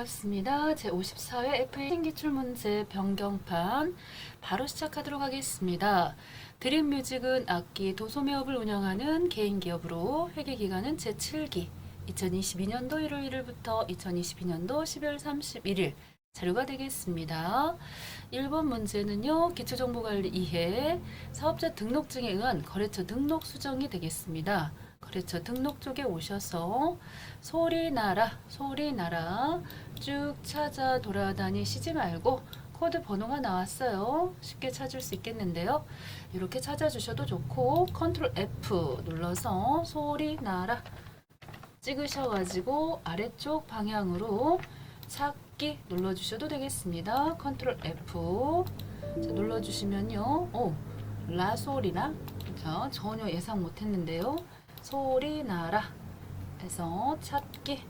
반갑습니다. 제54회 FA 기출문제 변경판 바로 시작하도록 하겠습니다. 드림뮤직은 악기 도소매업을 운영하는 개인기업으로 회계기간은 제7기 2022년도 1월 1일부터 2022년도 12월 31일 자료가 되겠습니다. 1번 문제는요. 기초정보관리 2회 사업자 등록증에 의한 거래처 등록 수정이 되겠습니다. 거래처 등록 쪽에 오셔서 소리나라 쭉 찾아 돌아다니시지 말고 코드 번호가 나왔어요. 쉽게 찾을 수 있겠는데요. 이렇게 찾아주셔도 좋고 컨트롤 F 눌러서 소리나라 찍으셔가지고 아래쪽 방향으로 찾기 눌러주셔도 되겠습니다. 컨트롤 F 자, 눌러주시면요. 라소리나 전혀 예상 못했는데요. 소리나라 해서 찾기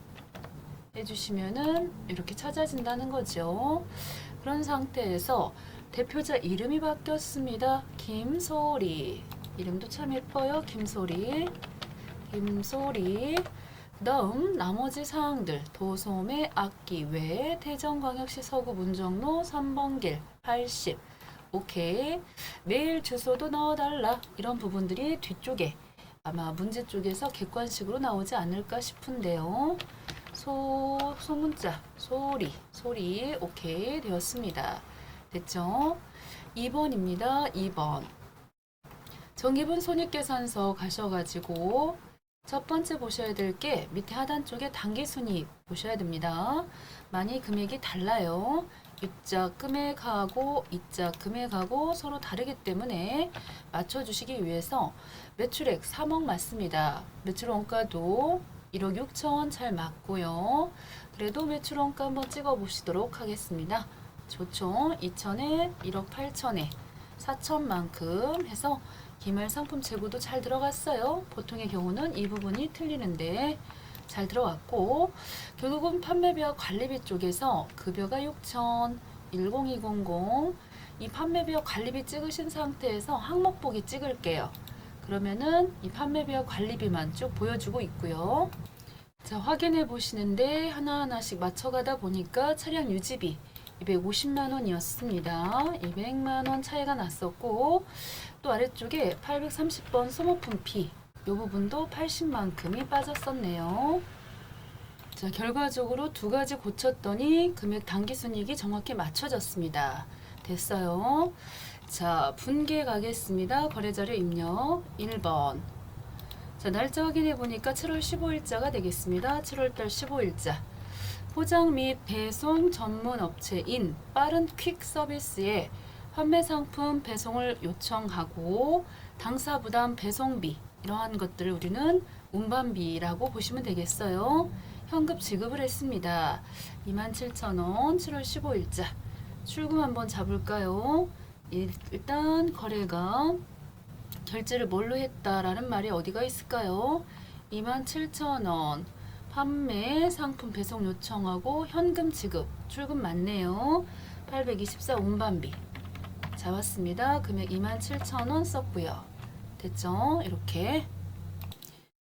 해주시면은 이렇게 찾아진다는 거죠. 그런 상태에서 대표자 이름이 바뀌었습니다. 김소리. 이름도 참 예뻐요. 김소리. 그다음 나머지 사항들 도소매 악기 외 대전광역시 서구 문정로 3번 길 80. 오케이. 메일 주소도 넣어달라. 이런 부분들이 뒤쪽에 아마 문제 쪽에서 객관식으로 나오지 않을까 싶은데요. 소문자, 소리, 오케이 되었습니다. 됐죠? 2번입니다. 2번. 정기분 손익계산서 가셔가지고 첫 번째 보셔야 될 게 밑에 하단 쪽에 단기순이익 보셔야 됩니다. 많이 금액이 달라요. 입자 금액하고 이자 금액하고 서로 다르기 때문에 맞춰주시기 위해서 매출액 3억 맞습니다. 매출 원가도 1억 6천 잘 맞고요. 그래도 매출 원가 한번 찍어 보시도록 하겠습니다. 좋죠. 2천에 1억 8천에 4천만큼 해서 기말 상품 재고도 잘 들어갔어요. 보통의 경우는 이 부분이 틀리는데 잘 들어왔고 결국은 판매비와 관리비 쪽에서 급여가 6천 10200 이 판매비와 관리비 찍으신 상태에서 항목 보기 찍을게요. 그러면은 이 판매비와 관리비만 쭉 보여주고 있고요. 자, 확인해 보시는데 하나하나씩 맞춰가다 보니까 차량 유지비 250만 원이었습니다. 200만 원 차이가 났었고 또 아래쪽에 830번 소모품비 이 부분도 80만큼이 빠졌었네요. 자, 결과적으로 두 가지 고쳤더니 금액 단기순이익이 정확히 맞춰졌습니다. 됐어요. 자, 분계 가겠습니다. 거래자료 입력 1번. 자, 날짜 확인해 보니까 7월 15일자가 되겠습니다. 7월달 15일자. 포장 및 배송 전문 업체인 빠른 퀵 서비스에 판매 상품 배송을 요청하고 당사 부담 배송비 이러한 것들을 우리는 운반비라고 보시면 되겠어요. 현금 지급을 했습니다. 27,000원 7월 15일자. 출금 한번 잡을까요? 일단 거래가 결제를 뭘로 했다라는 말이 어디가 있을까요? 27,000원 판매 상품 배송 요청하고 현금 지급 출금 맞네요. 824 운반비 잡았습니다. 금액 27,000원 썼고요. 됐죠? 이렇게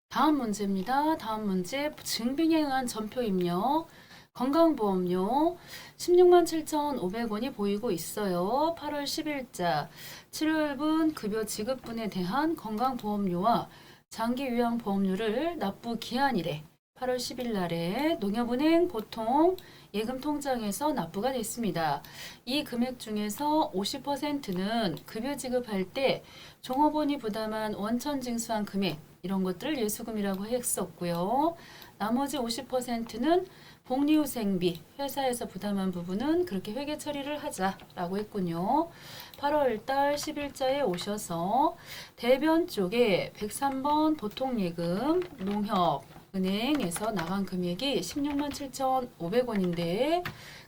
다음 문제입니다. 다음 문제 증빙에 의한 전표 입력 건강보험료 167,500원이 보이고 있어요. 8월 10일자 7월분 급여 지급분에 대한 건강보험료와 장기요양보험료를 납부 기한일에 8월 10일 날에 농협은행 보통 예금통장에서 납부가 됐습니다. 이 금액 중에서 50%는 급여 지급할 때 종업원이 부담한 원천 징수한 금액 이런 것들을 예수금이라고 했었고요. 나머지 50%는 복리후생비 회사에서 부담한 부분은 그렇게 회계 처리를 하자라고 했군요. 8월 달 10일자에 오셔서 대변 쪽에 103번 보통예금 농협은행에서 나간 금액이 167,500원인데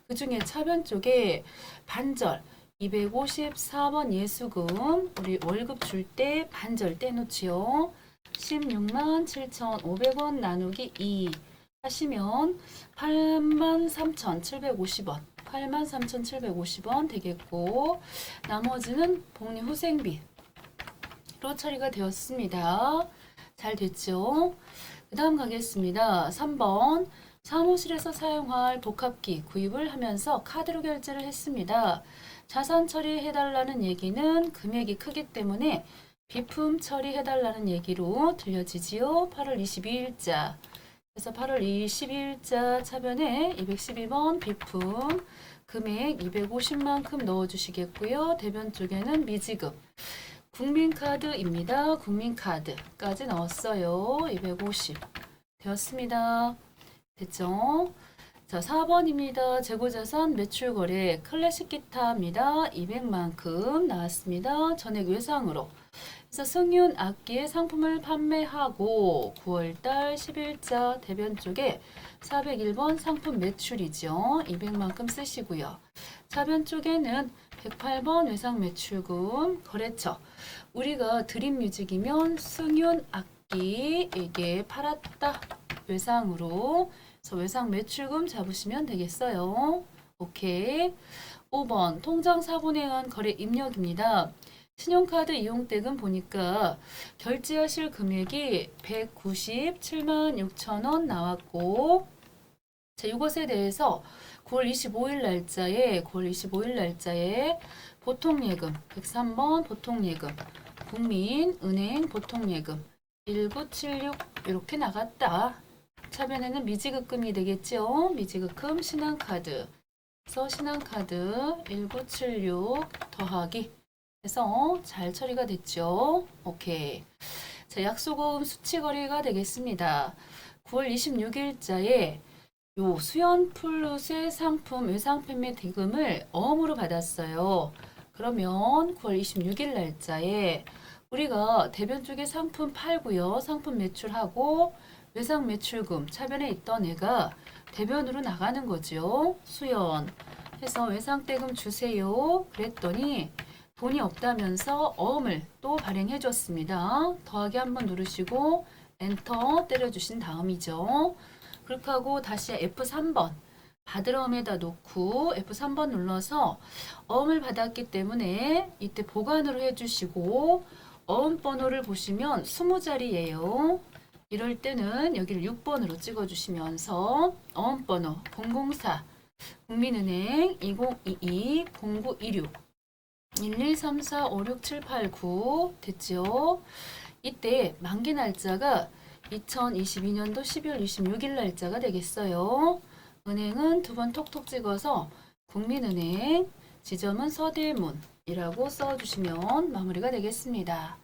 그 중에 차변 쪽에 반절 254번 예수금 우리 월급 줄 때 반절 떼놓지요. 167,500원 나누기 2 하시면 83,750원 83,750원 되겠고 나머지는 복리후생비로 처리가 되었습니다. 잘 됐죠? 그 다음 가겠습니다. 3번 사무실에서 사용할 복합기 구입을 하면서 카드로 결제를 했습니다. 자산 처리해달라는 얘기는 금액이 크기 때문에 비품 처리해달라는 얘기로 들려지지요. 8월 22일자. 그래서 8월 22일자 차변에 212번 비품 금액 250만큼 넣어주시겠고요. 대변 쪽에는 미지급. 국민카드입니다. 국민카드까지 넣었어요. 250 되었습니다. 됐죠? 자, 4번입니다. 재고자산 매출거래 클래식 기타입니다. 200만큼 나왔습니다. 전액 외상으로. 그래서 승윤 악기의 상품을 판매하고 9월달 10일자 대변 쪽에 401번 상품 매출이죠. 200만큼 쓰시고요. 차변 쪽에는 108번 외상 매출금 거래처. 우리가 드림뮤직이면 승윤 악기 이게 팔았다. 외상으로. 그래서 외상 매출금 잡으시면 되겠어요. 오케이. 5번 통장 사본에 의한 거래 입력입니다. 신용카드 이용대금 보니까 결제하실 금액이 197만 6천 원 나왔고, 자, 이것에 대해서 9월 25일 날짜에 보통예금 103번 보통예금 국민은행 보통예금 1976 이렇게 나갔다. 차변에는 미지급금이 되겠죠. 미지급금 신한카드. 그래서 신한카드 1976 더하기 해서 잘 처리가 됐죠. 오케이. 자, 약소금 수치거래가 되겠습니다. 9월 26일자에 요 수연 플루스의 상품 외상 판매 대금을 어음으로 받았어요. 그러면 9월 26일 날짜에 우리가 대변 쪽에 상품 팔고요. 상품 매출하고 외상 매출금 차변에 있던 애가 대변으로 나가는 거죠. 수연 해서 외상 대금 주세요. 그랬더니 돈이 없다면서 어음을 또 발행해 줬습니다. 더하기 한번 누르시고 엔터 때려주신 다음이죠. 그렇게 하고 다시 F3번 받으러 음에다 놓고 F3번 눌러서 어음을 받았기 때문에 이때 보관으로 해주시고 어음 번호를 보시면 20자리예요. 이럴 때는 여기를 6번으로 찍어주시면서 어음 번호 004 국민은행 2022 0916 1134567889 됐죠? 이때 만기 날짜가 2022년도 12월 26일 날짜가 되겠어요. 은행은 두 번 톡톡 찍어서 국민은행, 지점은 서대문이라고 써주시면 마무리가 되겠습니다.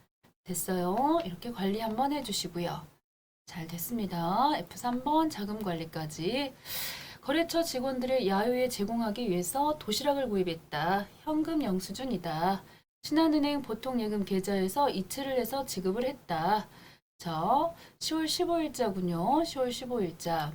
됐어요. 이렇게 관리 한번 해주시고요. 잘 됐습니다. F3번 자금 관리까지. 거래처 직원들의 야유에 제공하기 위해서 도시락을 구입했다. 현금 영수증이다. 신한은행 보통예금 계좌에서 이체를 해서 지급을 했다. 자, 10월 15일자군요. 10월 15일자.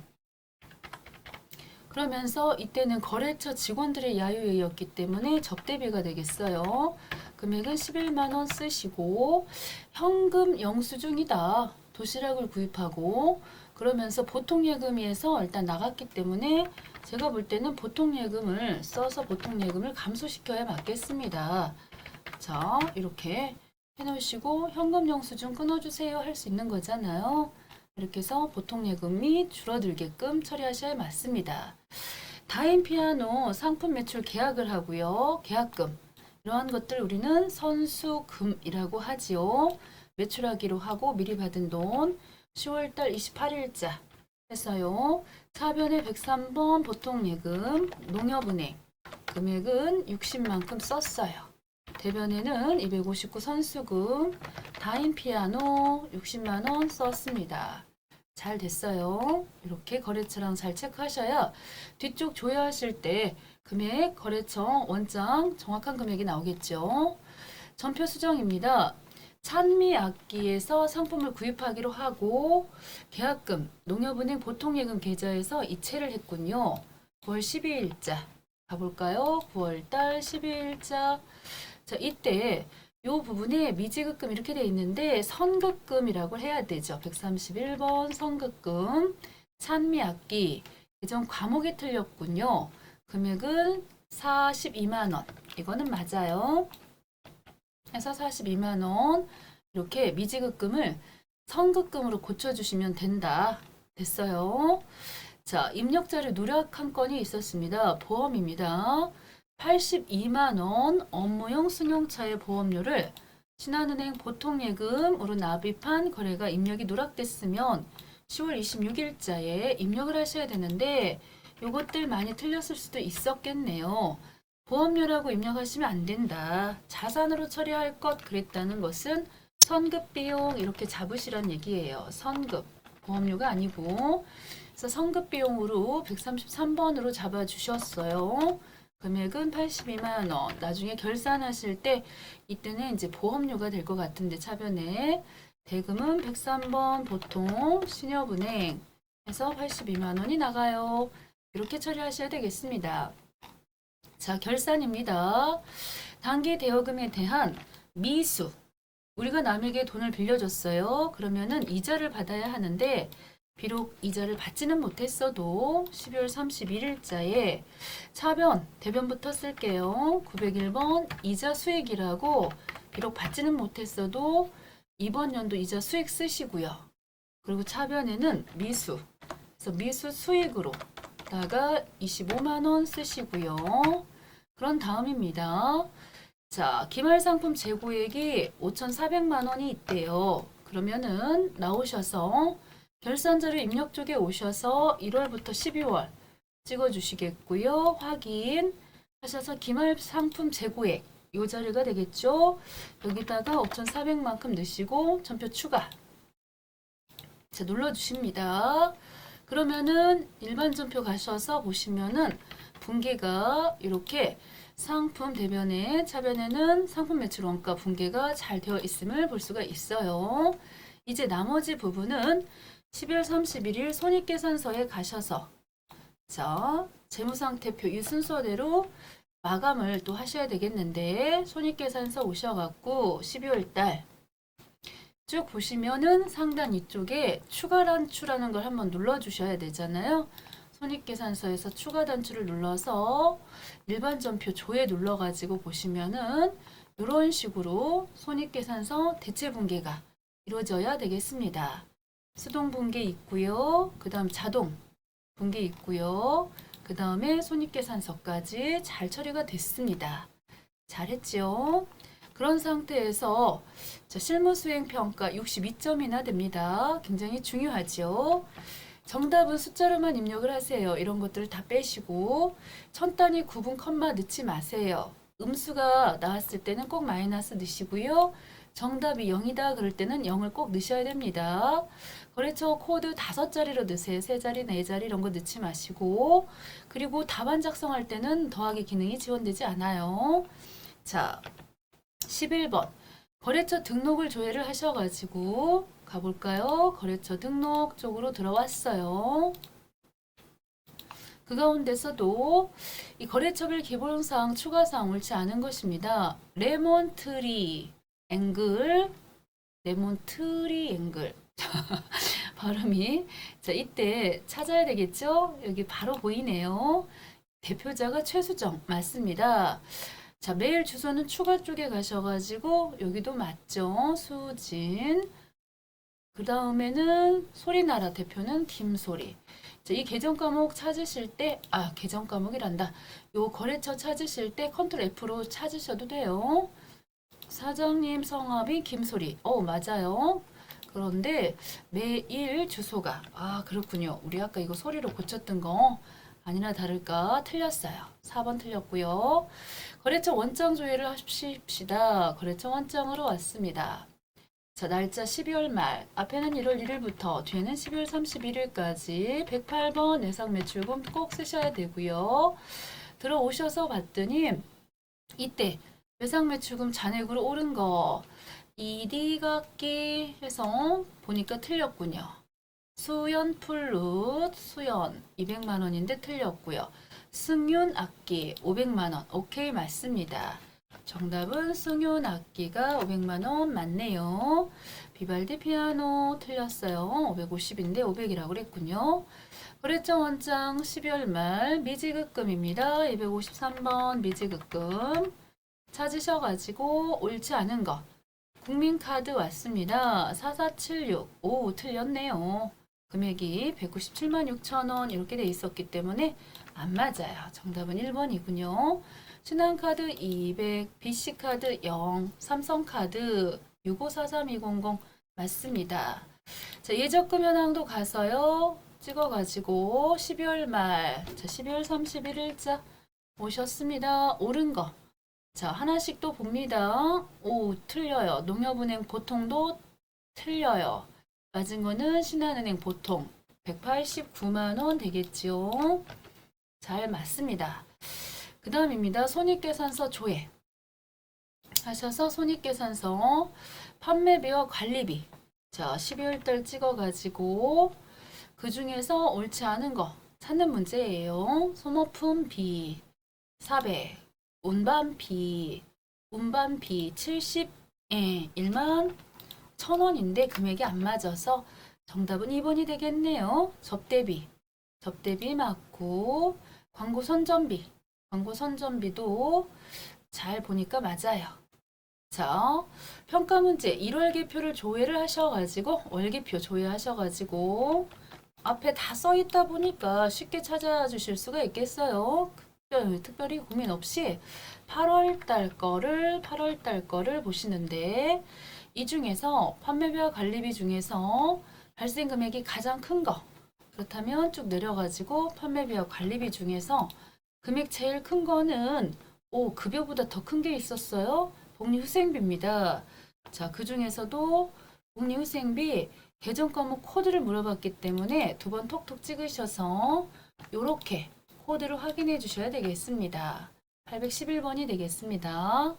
그러면서 이때는 거래처 직원들의 야유회였기 때문에 접대비가 되겠어요. 금액은 11만 원 쓰시고 현금 영수증이다. 도시락을 구입하고 그러면서 보통예금에서 일단 나갔기 때문에 제가 볼 때는 보통예금을 써서 보통예금을 감소시켜야 맞겠습니다. 자, 이렇게 해놓으시고 현금 영수증 끊어주세요 할 수 있는 거잖아요. 이렇게 해서 보통예금이 줄어들게끔 처리하셔야 맞습니다. 다인피아노 상품 매출 계약을 하고요. 계약금 이러한 것들 우리는 선수금이라고 하지요. 매출하기로 하고 미리 받은 돈 10월달 28일자 했어요. 차변에 103번 보통예금 농협은행 금액은 60만큼 썼어요. 대변에는 259 선수금 다인피아노 60만원 썼습니다. 잘 됐어요. 이렇게 거래처랑 잘 체크하셔야 뒤쪽 조회하실 때 금액 거래처 원장 정확한 금액이 나오겠죠. 전표 수정입니다. 찬미악기에서 상품을 구입하기로 하고 계약금 농협은행 보통예금 계좌에서 이체를 했군요. 9월 12일자 가볼까요? 9월달 12일자. 자, 이때 요 부분에 미지급금 이렇게 돼 있는데 선급금이라고 해야 되죠. 131번 선급금 찬미악기 예전 과목이 틀렸군요. 금액은 42만 원. 이거는 맞아요. 해서 42만 원 이렇게 미지급금을 선급금으로 고쳐주시면 된다. 됐어요. 자, 입력자료 누락 한 건이 있었습니다. 보험입니다. 82만 원 업무용 승용차의 보험료를 신한은행 보통예금으로 납입한 거래가 입력이 누락됐으면 10월 26일자에 입력을 하셔야 되는데 요것들 많이 틀렸을 수도 있었겠네요. 보험료라고 입력하시면 안 된다. 자산으로 처리할 것 그랬다는 것은 선급비용 이렇게 잡으시란 얘기예요. 선급. 보험료가 아니고. 그래서 선급비용으로 133번으로 잡아주셨어요. 금액은 82만 원. 나중에 결산하실 때 이때는 이제 보험료가 될 것 같은데 차변에 대금은 103번 보통 신협은행 해서 82만 원이 나가요. 이렇게 처리하셔야 되겠습니다. 자, 결산입니다. 단기 대여금에 대한 미수. 우리가 남에게 돈을 빌려줬어요. 그러면은 이자를 받아야 하는데 비록 이자를 받지는 못했어도 12월 31일자에 차변, 대변부터 쓸게요. 901번 이자 수익이라고 비록 받지는 못했어도 이번 연도 이자 수익 쓰시고요. 그리고 차변에는 미수. 그래서 미수 수익으로다가 25만 원 쓰시고요. 그런 다음입니다. 자, 기말상품 재고액이 5,400만 원이 있대요. 그러면은 나오셔서 결산자료 입력 쪽에 오셔서 1월부터 12월 찍어주시겠고요. 확인 하셔서 기말상품 재고액 이 자료가 되겠죠. 여기다가 5,400만큼 넣으시고 전표 추가. 자, 눌러주십니다. 그러면은 일반 전표 가셔서 보시면은 분계가 이렇게 상품 대변에 차변에는 상품 매출 원가 분계가 잘 되어 있음을 볼 수가 있어요. 이제 나머지 부분은 12월 31일 손익계산서에 가셔서 자, 재무상태표 이 순서대로 마감을 또 하셔야 되겠는데 손익계산서 오셔갖고 12월 달 쭉 보시면은 상단 이쪽에 추가 단추라는 걸 한번 눌러주셔야 되잖아요. 손익계산서에서 추가 단추를 눌러서 일반 전표 조에 눌러가지고 보시면은 이런 식으로 손익계산서 대체분계가 이루어져야 되겠습니다. 수동분계 있고요. 그 다음 자동 분계 있고요. 그 다음에 손익계산서까지 잘 처리가 됐습니다. 잘했죠? 그런 상태에서 실무수행평가 62점이나 됩니다. 굉장히 중요하죠. 정답은 숫자로만 입력을 하세요. 이런 것들을 다 빼시고 천 단위 구분 컴마 넣지 마세요. 음수가 나왔을 때는 꼭 마이너스 넣으시고요. 정답이 0이다 그럴 때는 0을 꼭 넣으셔야 됩니다. 거래처 코드 5자리로 넣으세요. 3자리, 4자리 이런 거 넣지 마시고 그리고 답안 작성할 때는 더하기 기능이 지원되지 않아요. 자, 11번 거래처 등록을 조회를 하셔가지고 가볼까요? 거래처 등록 쪽으로 들어왔어요. 그 가운데서도 이 거래처별 기본사항 추가사항 옳지 않은 것입니다. 레몬트리 앵글 레몬트리 앵글 발음이 자 이때 찾아야 되겠죠? 여기 바로 보이네요. 대표자가 최수정 맞습니다. 자, 메일 주소는 추가 쪽에 가셔가지고 여기도 맞죠? 수진. 그 다음에는 소리나라 대표는 김소리. 자, 이 계정 과목 찾으실 때, 계정 과목이란다. 요 거래처 찾으실 때 컨트롤 F로 찾으셔도 돼요. 사장님 성함이 김소리. 맞아요. 그런데 메일 주소가, 그렇군요. 우리 아까 이거 소리로 고쳤던 거 아니나 다를까 틀렸어요. 4번 틀렸고요. 거래처 원장 조회를 하십시다. 거래처 원장으로 왔습니다. 자, 날짜 12월 말, 앞에는 1월 1일부터 뒤에는 12월 31일까지 108번 예상 매출금 꼭 쓰셔야 되고요. 들어오셔서 봤더니 이때 예상 매출금 잔액으로 오른 거 이디각기 해서 보니까 틀렸군요. 수연 플룻 수연 200만 원인데 틀렸고요. 승윤 악기 500만 원. 오케이 맞습니다. 정답은 승윤 악기가 500만 원 맞네요. 비발디 피아노 틀렸어요. 550인데 500이라고 그랬군요. 거래처 원장 12월 말 미지급금입니다. 253번 미지급금 찾으셔가지고 옳지 않은 거 국민카드 왔습니다. 4476. 오, 틀렸네요. 금액이 197만 6천 원 이렇게 돼 있었기 때문에 안 맞아요. 정답은 1번이군요. 신한카드 200, BC카드 0, 삼성카드 6543-200 맞습니다. 자, 예적금 현황도 가서요. 찍어가지고 12월 말, 자, 12월 31일자 오셨습니다. 옳은 거. 자, 하나씩 또 봅니다. 오, 틀려요. 농협은행 보통도 틀려요. 맞은 거는 신한은행 보통 189만 원 되겠지요. 잘 맞습니다. 그 다음입니다. 손익계산서 조회 하셔서 손익계산서 판매비와 관리비 자 12월달 찍어가지고 그 중에서 옳지 않은 거 찾는 문제예요. 소모품비 400 운반비 70 1만 1,000원인데 금액이 안 맞아서 정답은 2번이 되겠네요. 접대비 맞고 광고 선전비도 잘 보니까 맞아요. 자, 평가 문제 1월 계표를 조회를 하셔가지고 월계표 조회하셔가지고 앞에 다 써있다 보니까 쉽게 찾아주실 수가 있겠어요. 특별히 고민 없이 8월 달 거를 보시는데 이 중에서 판매비와 관리비 중에서 발생 금액이 가장 큰 거 그렇다면 쭉 내려가지고 판매비와 관리비 중에서 금액 제일 큰 거는 급여보다 더 큰 게 있었어요. 복리후생비입니다. 자, 그 중에서도 복리후생비 계정 과목 코드를 물어봤기 때문에 두 번 톡톡 찍으셔서 이렇게 코드를 확인해 주셔야 되겠습니다. 811번이 되겠습니다.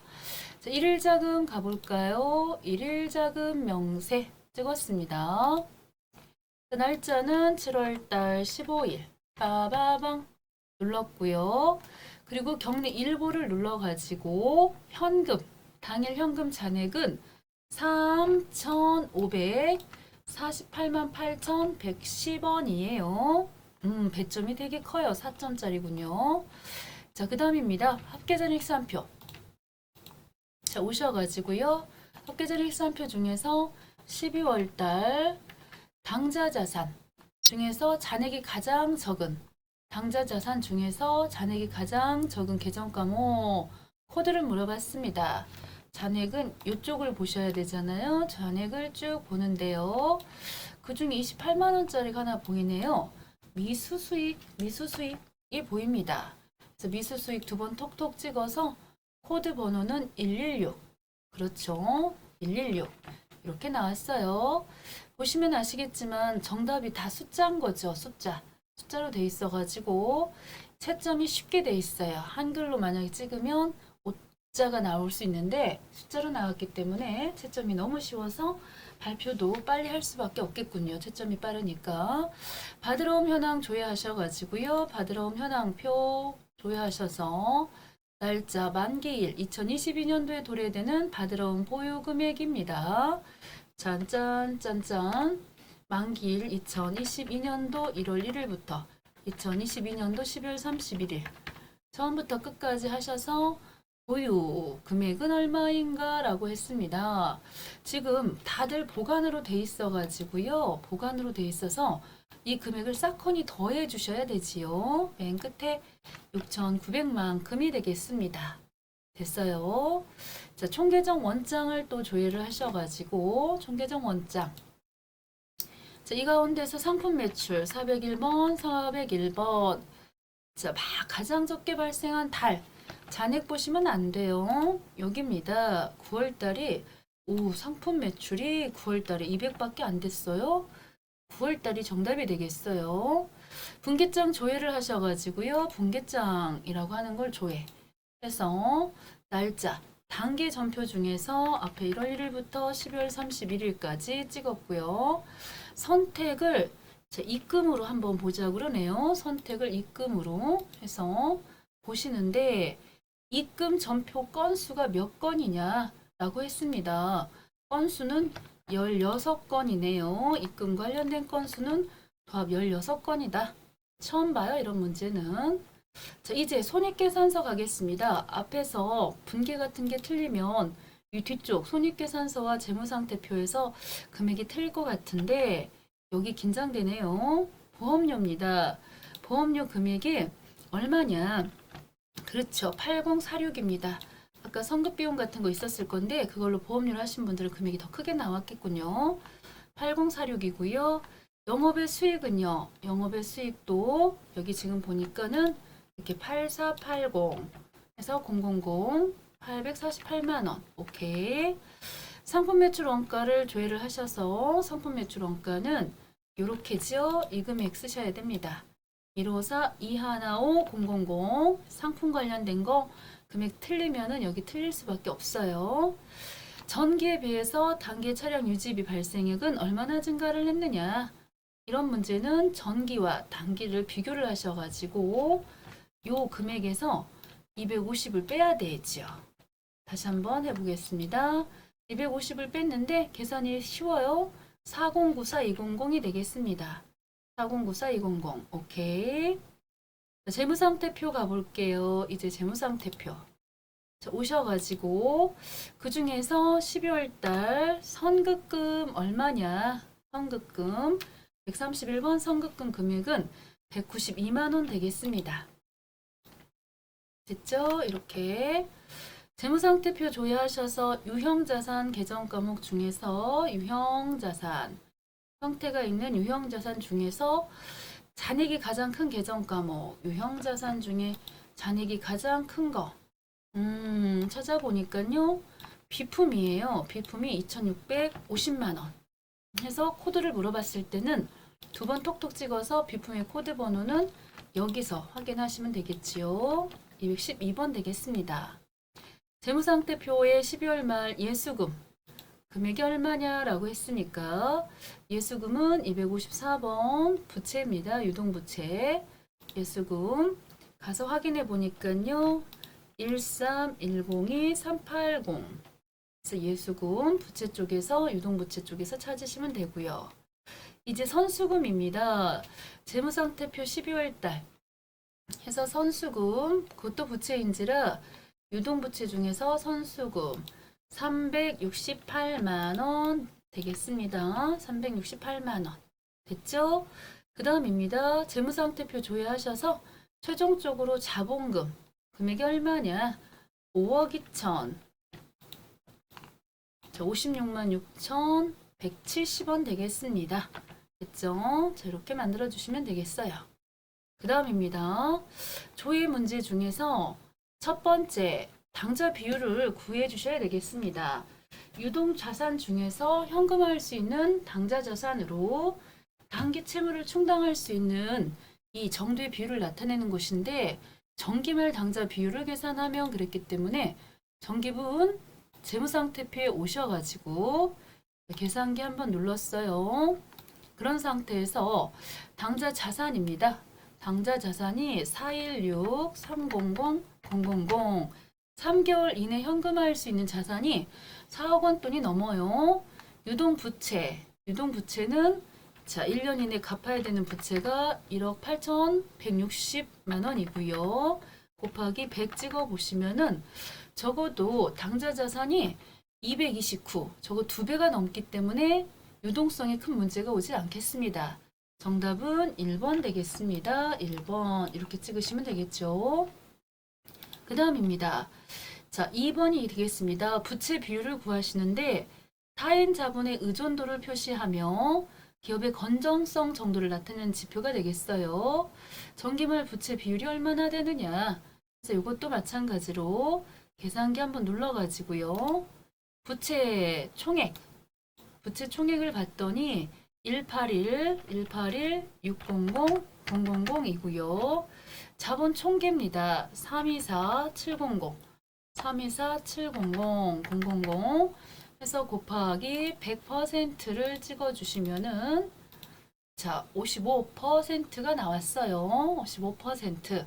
자, 1일 자금 가볼까요? 1일 자금 명세 찍었습니다. 자, 날짜는 7월달 15일 빠바방 눌렀고요. 그리고 경리 일보를 눌러가지고 현금 당일 현금 잔액은 3,548만 8,110원이에요. 배점이 되게 커요. 4점짜리군요. 자, 그 다음입니다. 합계전익산표. 자, 오셔가지고요. 합계전익산표 중에서 12월달 당자자산 중에서 잔액이 가장 적은 당자자산 중에서 잔액이 가장 적은 계정과목 코드를 물어봤습니다. 잔액은 이쪽을 보셔야 되잖아요. 잔액을 쭉 보는데요. 그 중에 28만원짜리가 하나 보이네요. 미수수익이 보입니다. 그래서 미수수익 두 번 톡톡 찍어서 코드 번호는 116. 그렇죠. 116. 이렇게 나왔어요. 보시면 아시겠지만 정답이 다 숫자인 거죠. 숫자로 돼 있어가지고 채점이 쉽게 돼 있어요. 한글로 만약에 찍으면 오자가 나올 수 있는데 숫자로 나왔기 때문에 채점이 너무 쉬워서 발표도 빨리 할 수밖에 없겠군요. 채점이 빠르니까. 받으러 온 현황 조회하셔가지고요. 받으러 온 현황표 조회하셔서 날짜 만기일 2022년도에 도래되는 받으러 온 보유 금액입니다. 짠짠짠짠 만기일 2022년도 1월 1일부터 2022년도 12월 31일 처음부터 끝까지 하셔서 보유 금액은 얼마인가 라고 했습니다. 지금 다들 보관으로 돼 있어 가지고요. 보관으로 돼 있어서 이 금액을 싹코니 더해 주셔야 되지요. 맨 끝에 6,900만큼이 되겠습니다. 됐어요. 자, 총계정 원장을 또 조회를 하셔가지고 총계정 원장 자, 이 가운데서 상품 매출 401번, 401번 자, 가장 적게 발생한 달 잔액 보시면 안 돼요. 여기입니다. 9월달이 상품 매출이 9월달에 200밖에 안 됐어요. 9월달이 정답이 되겠어요. 분기점 조회를 하셔가지고요. 분기점이라고 하는 걸 조회해서 날짜 단계 전표 중에서 앞에 1월 1일부터 12월 31일까지 찍었고요. 선택을 입금으로 한번 보자고 그러네요. 선택을 입금으로 해서 보시는데 입금 전표 건수가 몇 건이냐 라고 했습니다. 건수는 16건이네요. 입금 관련된 건수는 도합 16건이다. 처음 봐요. 이런 문제는. 자, 이제 손익계산서 가겠습니다. 앞에서 분계 같은 게 틀리면 이 뒤쪽 손익계산서와 재무상태표에서 금액이 틀릴 것 같은데 여기 긴장되네요. 보험료입니다. 보험료 금액이 얼마냐? 그렇죠. 8046입니다. 아까 성급비용 같은 거 있었을 건데 그걸로 보험료를 하신 분들은 금액이 더 크게 나왔겠군요. 8046이고요. 영업의 수익은요. 영업의 수익도 여기 지금 보니까는 이렇게 8480 해서 000 848만 원. 오케이. 상품 매출 원가를 조회를 하셔서 상품 매출 원가는 요렇게죠. 이 금액 쓰셔야 됩니다. 154 215 000 상품 관련된 거 금액 틀리면은 여기 틀릴 수밖에 없어요. 전기에 비해서 단기 차량 유지비 발생액은 얼마나 증가를 했느냐. 이런 문제는 전기와 단기를 비교를 하셔가지고 요 금액에서 250을 빼야 되죠. 다시 한번 해보겠습니다. 250을 뺐는데 계산이 쉬워요. 4094200이 되겠습니다. 4094200. 오케이. 재무상태표 가볼게요. 이제 재무상태표. 자, 오셔가지고 그 중에서 12월달 선급금 얼마냐? 선급금 131번 선급금 금액은 192만 원 되겠습니다. 됐죠? 이렇게 재무상태표 조회하셔서 유형자산 계정 과목 중에서 유형자산 형태가 있는 유형자산 중에서 잔액이 가장 큰 계정 과목 유형자산 중에 잔액이 가장 큰 거 찾아보니까요 비품이에요. 비품이 2650만 원 해서 코드를 물어봤을 때는 두 번 톡톡 찍어서 비품의 코드 번호는 여기서 확인하시면 되겠지요. 212번 되겠습니다. 재무상태표의 12월 말 예수금 금액이 얼마냐라고 했으니까 예수금은 254번 부채입니다. 유동부채 예수금 가서 확인해 보니까요. 13102 380 그래서 예수금 부채 쪽에서 유동부채 쪽에서 찾으시면 되고요. 이제 선수금입니다. 재무상태표 12월 달 해서 선수금 그것도 부채인지라 유동부채 중에서 선수금 368만 원 되겠습니다. 368만 원 됐죠? 그 다음입니다. 재무상태표 조회하셔서 최종적으로 자본금 금액이 얼마냐? 5억 2천 56만 6천 170원 되겠습니다. 됐죠? 자, 이렇게 만들어 주시면 되겠어요. 그 다음입니다. 조회 문제 중에서 첫 번째 당좌 비율을 구해 주셔야 되겠습니다. 유동 자산 중에서 현금화할 수 있는 당좌 자산으로 단기 채무를 충당할 수 있는 이 정도의 비율을 나타내는 것인데 정기말 당좌 비율을 계산하면 그랬기 때문에 정기분 재무상태표에 오셔가지고 계산기 한번 눌렀어요. 그런 상태에서 당좌 자산입니다. 당좌 자산이 416 300 000 3개월 이내 현금화할 수 있는 자산이 4억 원 돈이 넘어요. 유동부채는 자 1년 이내 갚아야 되는 부채가 1억 8,160만 원이고요. 곱하기 100 찍어 보시면은 적어도 당좌 자산이 229, 적어 2배가 넘기 때문에 유동성에 큰 문제가 오지 않겠습니다. 정답은 1번 되겠습니다. 1번 이렇게 찍으시면 되겠죠. 그 다음입니다. 자, 2번이 되겠습니다. 부채 비율을 구하시는데 타인 자본의 의존도를 표시하며 기업의 건전성 정도를 나타내는 지표가 되겠어요. 정기말 부채 비율이 얼마나 되느냐. 그래서 이것도 마찬가지로 계산기 한번 눌러가지고요. 부채 총액을 봤더니 181, 600, 000이고요. 자본 총계입니다. 324, 700, 000 해서 곱하기 100%를 찍어주시면은 자 55%가 나왔어요. 55%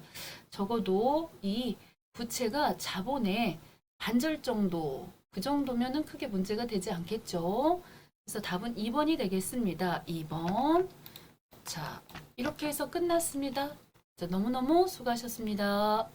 적어도 이 부채가 자본의 반절 정도 그 정도면은 크게 문제가 되지 않겠죠. 그래서 답은 2번이 되겠습니다. 2번. 자, 이렇게 해서 끝났습니다. 자, 너무너무 수고하셨습니다.